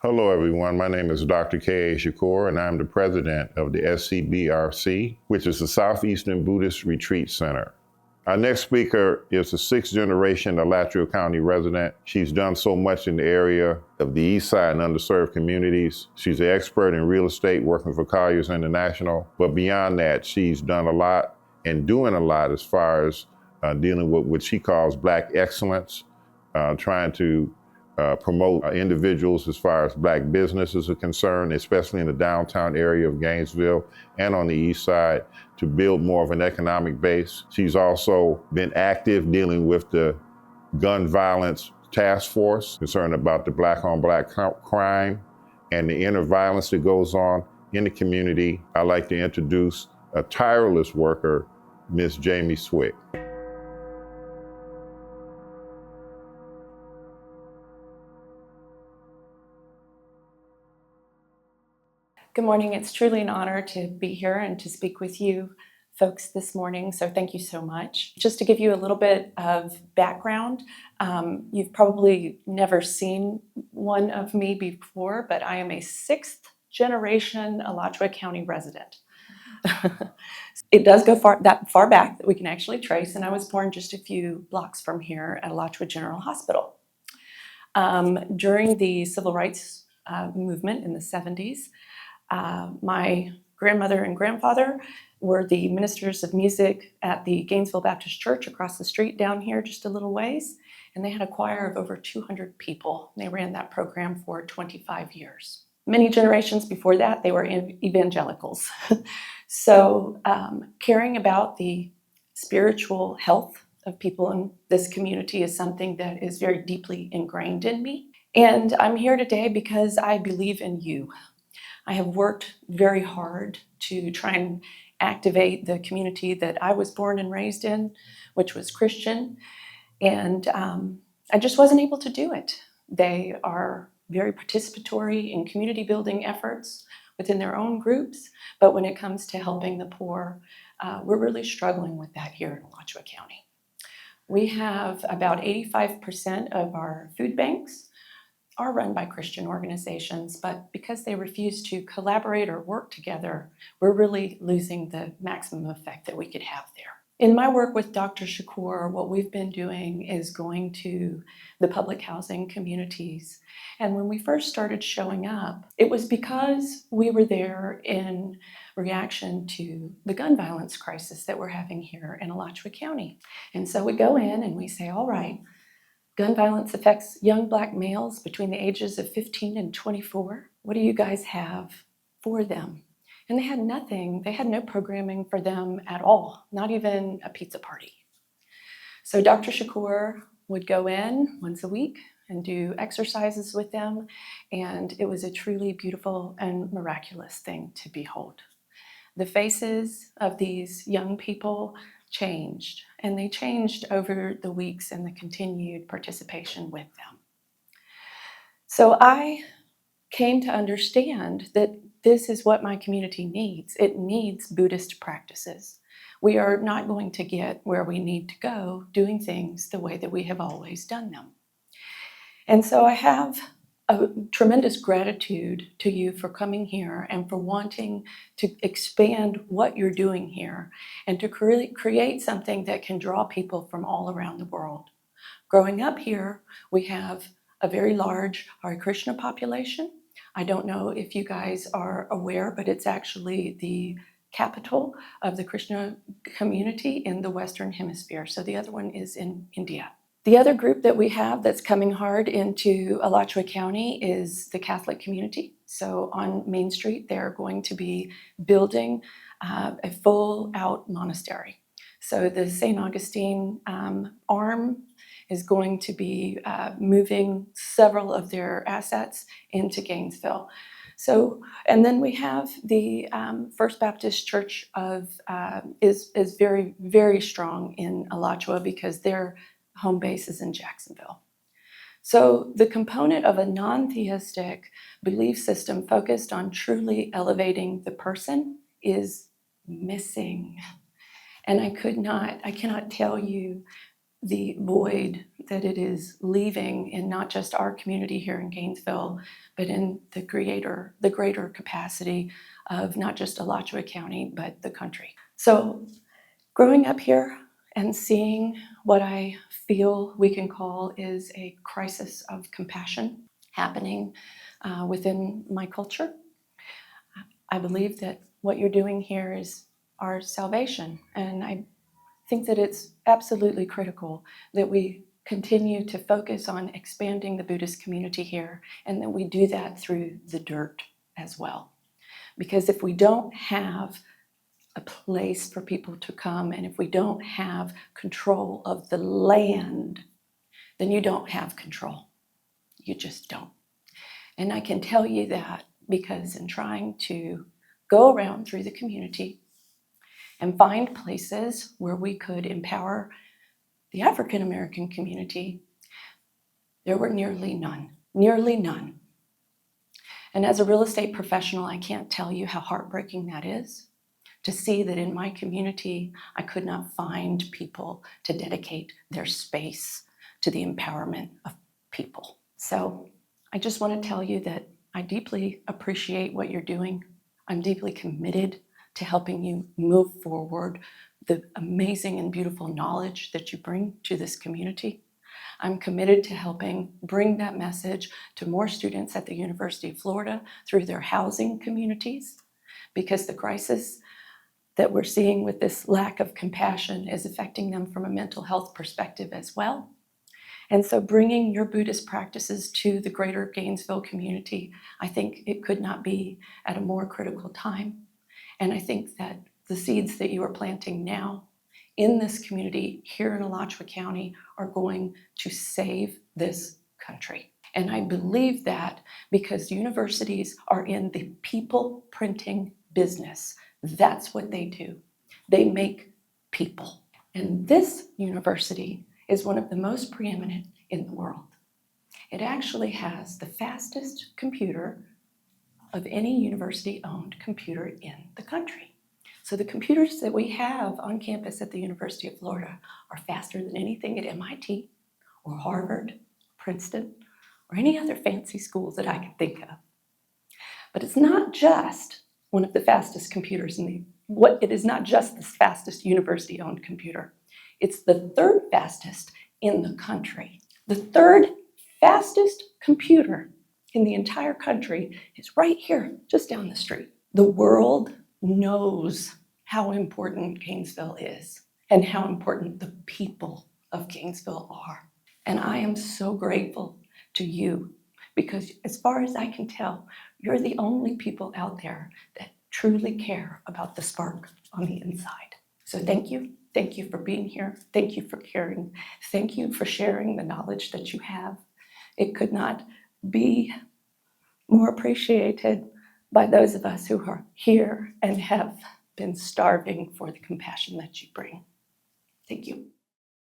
Hello, everyone. My name is Dr. K.A. Shakur, and I'm the president of the SEBRC, which is the Southeastern Buddhist Retreat Center. Our next speaker is a sixth-generation Alachua County resident. She's done so much in the area of the East Side and underserved communities. She's an expert in real estate, working for Colliers International. But beyond that, she's done a lot and doing a lot as far as dealing with what she calls Black excellence, trying to promote individuals as far as Black businesses are concerned, especially in the downtown area of Gainesville and on the East Side, to build more of an economic base. She's also been active dealing with the gun violence task force, concerned about the Black-on-Black crime and the inner violence that goes on in the community. I'd like to introduce a tireless worker, Ms. Jamie Swick. Good morning. It's truly an honor to be here and to speak with you folks this morning. So thank you so much. Just to give you a little bit of background, you've probably never seen one of me before, but I am a sixth generation Alachua County resident. It does go that far back that we can actually trace, and I was born just a few blocks from here at Alachua General Hospital. During the civil rights movement in the 70s, my grandmother and grandfather were the ministers of music at the Gainesville Baptist Church across the street down here just a little ways, and they had a choir of over 200 people. They ran that program for 25 years. Many generations before that, they were evangelicals. So caring about the spiritual health of people in this community is something that is very deeply ingrained in me. And I'm here today because I believe in you. I have worked very hard to try and activate the community that I was born and raised in, which was Christian, and I just wasn't able to do it. They are very participatory in community building efforts within their own groups, but when it comes to helping the poor, we're really struggling with that here in Alachua County. We have about 85% of our food banks are run by Christian organizations, but because they refuse to collaborate or work together, we're really losing the maximum effect that we could have there. In my work with Dr. Shakur, what we've been doing is going to the public housing communities. And when we first started showing up, it was because we were there in reaction to the gun violence crisis that we're having here in Alachua County. And so we go in and we say, all right, gun violence affects young Black males between the ages of 15 and 24. What do you guys have for them? And they had nothing. They had no programming for them at all, not even a pizza party. So Dr. Shakur would go in once a week and do exercises with them, and it was a truly beautiful and miraculous thing to behold. The faces of these young people changed, and they changed over the weeks and the continued participation with them. So I came to understand that this is what my community needs. It needs Buddhist practices. We are not going to get where we need to go doing things the way that we have always done them. And so I have a tremendous gratitude to you for coming here and for wanting to expand what you're doing here and to create something that can draw people from all around the world. Growing up here, we have a very large Hare Krishna population. I don't know if you guys are aware, but it's actually the capital of the Krishna community in the Western Hemisphere. So the other one is in India. The other group that we have that's coming hard into Alachua County is the Catholic community. So on Main Street, they're going to be building a full-out monastery. So the St. Augustine arm is going to be moving several of their assets into Gainesville. So, and then we have the First Baptist Church is very, very strong in Alachua because their home base is in Jacksonville. So the component of a non-theistic belief system focused on truly elevating the person is missing. And I cannot tell you the void that it is leaving in not just our community here in Gainesville, but in the greater capacity of not just Alachua County, but the country. So growing up here and seeing what I feel we can call is a crisis of compassion happening within my culture, I believe that what you're doing here is our salvation. And I think that it's absolutely critical that we continue to focus on expanding the Buddhist community here, and that we do that through the dirt as well. Because if we don't have a place for people to come, and if we don't have control of the land, then you don't have control. You just don't. And I can tell you that because in trying to go around through the community and find places where we could empower the African American community, there were nearly none. And as a real estate professional, I can't tell you how heartbreaking that is, to see that in my community, I could not find people to dedicate their space to the empowerment of people. So I just want to tell you that I deeply appreciate what you're doing. I'm deeply committed to helping you move forward the amazing and beautiful knowledge that you bring to this community. I'm committed to helping bring that message to more students at the University of Florida through their housing communities, because the crisis that we're seeing with this lack of compassion is affecting them from a mental health perspective as well. And so bringing your Buddhist practices to the greater Gainesville community, I think it could not be at a more critical time. And I think that the seeds that you are planting now in this community here in Alachua County are going to save this country. And I believe that because universities are in the people printing business. That's what they do. They make people. And this university is one of the most preeminent in the world. It actually has the fastest computer of any university-owned computer in the country. So the computers that we have on campus at the University of Florida are faster than anything at MIT or Harvard, Princeton, or any other fancy schools that I can think of. But it's not just one of the fastest computers it is not just the fastest university-owned computer. It's the third fastest in the country. The third fastest computer in the entire country is right here, just down the street. The world knows how important Gainesville is and how important the people of Gainesville are. And I am so grateful to you because, as far as I can tell, you're the only people out there that truly care about the spark on the inside. So thank you. Thank you for being here. Thank you for caring. Thank you for sharing the knowledge that you have. It could not be more appreciated by those of us who are here and have been starving for the compassion that you bring. Thank you.